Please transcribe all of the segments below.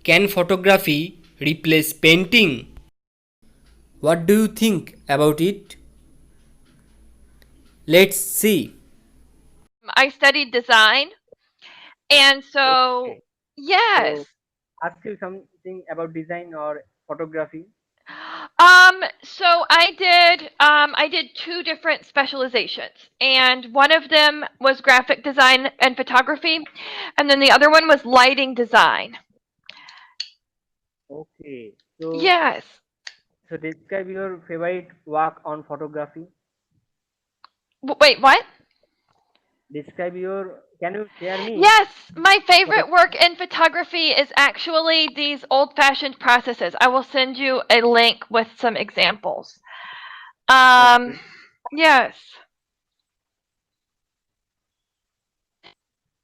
Can photography replace painting? What do you think about it? Let's see. I studied design, and so Okay. yes. So ask you something about design or photography. So I did two different specializations, and one of them was graphic design and photography, and then the other one was lighting design. Okay. So Yes. describe your favorite work on photography. Wait, what? Describe your. Can you share me? Yes, my favorite Photography. work in photography is actually these old-fashioned processes. I will send you a link with some examples. Um, Okay. yes.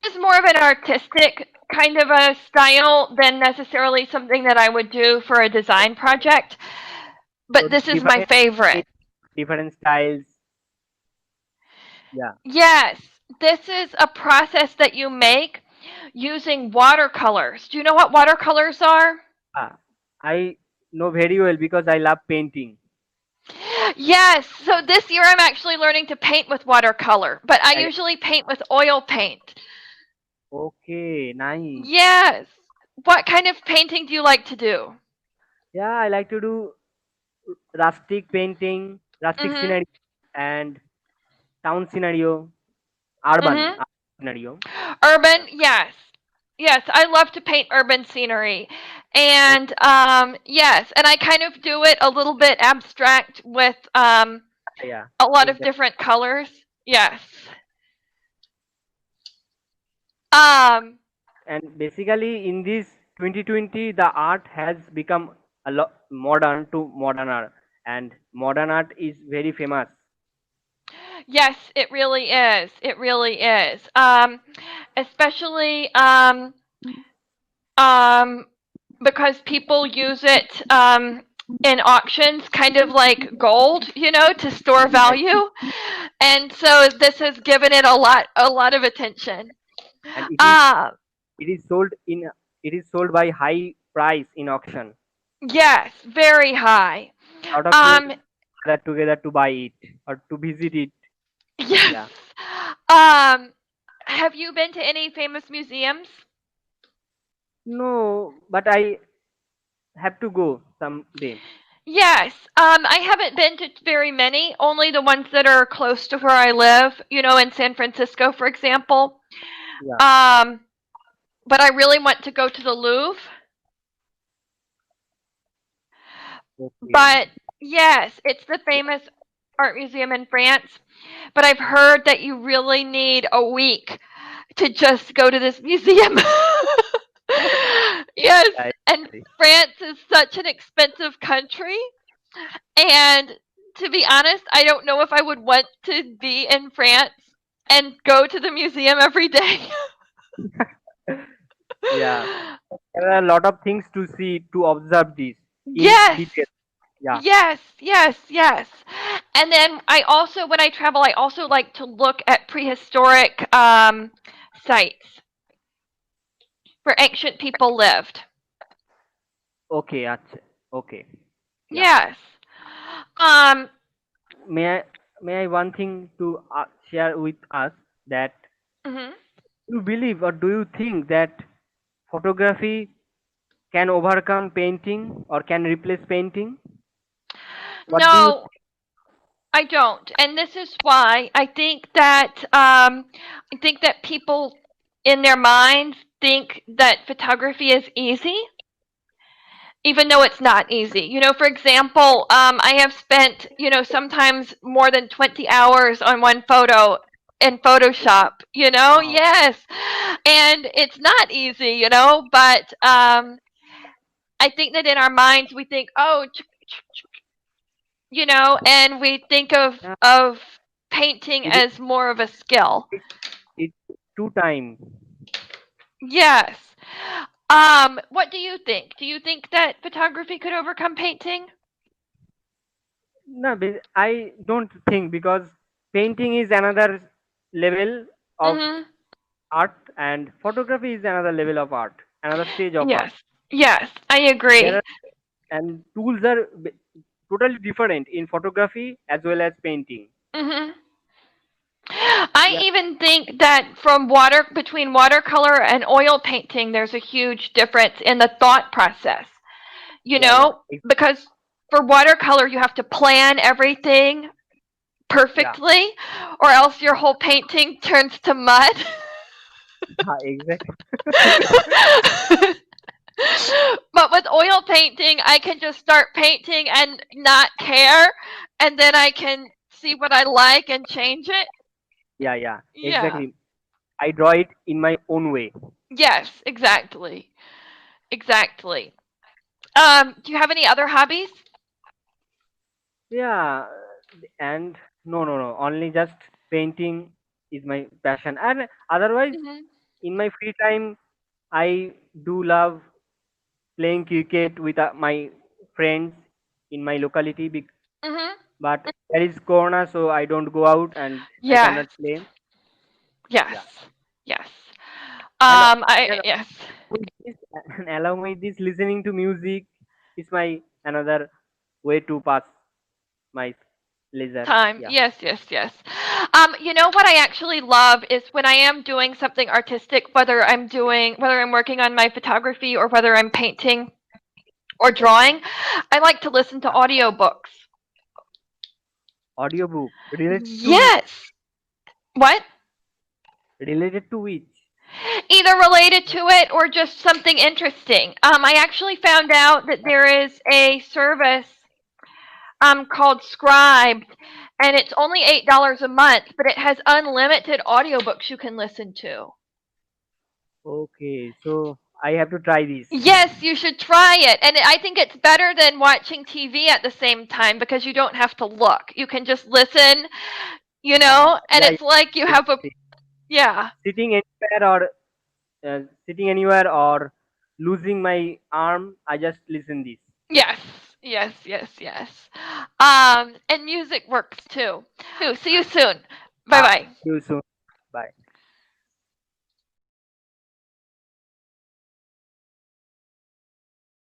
It's more of an artistic kind of a style than necessarily something that I would do for a design project, So but this is my favorite. different styles. Yeah. Yes, this is a process that you make using watercolors. Do you know what watercolors are? Ah, I know very well because I love painting. Yes, so this year I'm actually learning to paint with watercolor, but I I, usually paint with oil paint. okay, nice. Yes. What kind of painting do you like to do? Yeah, I like to do rustic painting, rustic Mhm. scenery, and town scenario, urban Mhm. scenario. Urban, yes. Yes, I love to paint urban scenery. Oh, And yes, and I kind of do it a little bit abstract with yeah, a lot of exactly. different colors. Yes. Um And basically, in this 2020, the art has become a lot modern to modern art, and modern art is very famous. yes, it really is. It really is. Especially um because people use it in auctions kind of like gold, to store value. And so this has given it a lot of attention. And Uh it is sold in it is sold by high price in auction. yes, very high. A lot of people Um gather together to buy it or to visit it. yes. Yeah. Um have you been to any famous museums? No, but I have to go someday. Yes. I haven't been to very many, only the ones that are close to where I live, in San Francisco, for example. Yeah. Um but I really want to go to the Louvre. Okay. But yes, it's the famous art museum in France. But I've heard that you really need a week to just go to this museum. Yes, I and France is such an expensive country. And to be honest, I don't know if I would want to be in France and go to the museum every day. yeah. There are a lot of things to see to observe this in Yes. detail. Yeah. Yes, yes, yes. And then when I travel, I also like to look at prehistoric sites where ancient people lived. Okay. Okay. Yeah. Yes. Um, May I one thing to share with us that mhm. you believe or do you think that photography can overcome painting or can replace painting? What do you No, I don't. And this is why I think that people in their minds think that photography is easy, even though it's not easy. For example, I have spent, sometimes more than 20 hours on one photo in Photoshop, wow. yes. And it's not easy, but I think that in our minds we think, oh, and we think of Yeah, of painting it is as more of a skill. it's two time. Yes. What do you think? Do you think that photography could overcome painting? No, I don't think because painting is another level of Mhm. art and photography is another level of art, another stage of art. Yes. Yes, I There agree. are, and tools are totally different in photography as well as painting. Hmm. I Yeah, even think that from between watercolor and oil painting, there's a huge difference in the thought process. You yeah, yeah, know, because for watercolor, you have to plan everything yeah, perfectly, or else your whole painting turns to mud. exactly. But with oil painting, I can just start painting and not care, and then I can see what I like and change it. Yeah, yeah, Yeah. exactly. I draw it in my own way. Yes, exactly. Exactly. Do you have any other hobbies? Yeah, and no, no, no. Only just painting is my passion, and otherwise, Mhm. in my free time, I do love playing cricket with my friends in my locality. Mhm. But there is Corona, so I don't go out and I Yes. cannot play. Yes. Yeah, Yes. and I and yes. with this, and along with this, listening to music is my another way to pass my leisure. Time. Yeah, Yes, yes, yes. You know what I actually love is when I am doing something artistic, whether I'm working on my photography or whether I'm painting or okay. drawing, I like to listen to audiobooks. Audiobook Yes. What? related to which? Either related to it or just something interesting. I actually found out that there is a service called Scribe, and it's only $8 a month, but it has unlimited audiobooks you can listen to. Okay, so I have to try this. Yes, you should try it. And I think it's better than watching TV at the same time because you don't have to look. You can just listen, and Yeah, it's like you yeah, have a, exactly. yeah. Sitting anywhere or sitting anywhere or losing my arm, I just listen this. Yes, yes, yes, yes. And music works too. See you soon. Bye bye. See you soon. Bye.